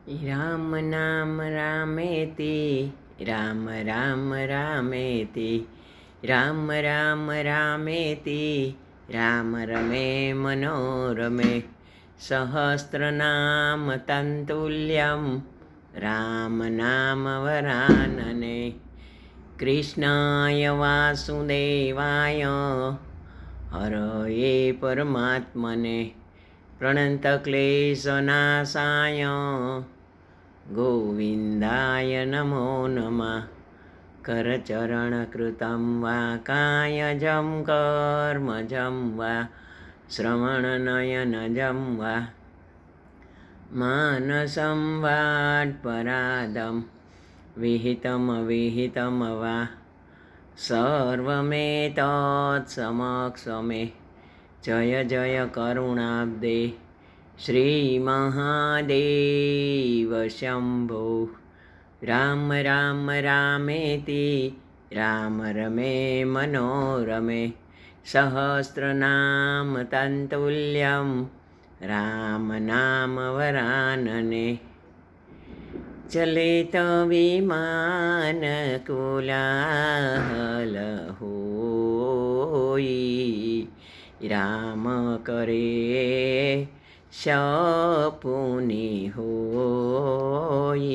રામ નામ રામેતિ, રામ રામ રામેતિ, રામ રામ રામેતિ, રામ રમે મનોરમે, સહસ્રનામ તંતુલ્યમ, રામ નામ વરાનને. કૃષ્ણાય વાસુદેવાય હરયે પરમાત્મને પ્રણતક્લેશનાશાય ગોવિંદાય નમો નમઃ. કરચરણકૃतं વા કાયજં કર્મજં વા શ્રવણનયનજં વા માનસં વાટ્પરાદં વિહિતમ વિહિતમ વા સર્વમેતત્સમક્ષમે. જય જય કરુણાબ્દે શ્રી મહાદેવ શંભો. રામ રામ રામેતિ, રામ રમે મનોરમે, સહસ્રનામ તંતુલ્યમ, રામ નામ વરાનને. ચલે તો વિમાન કોલાહલ હોઈ, રામ કરે સપુની હોઈ.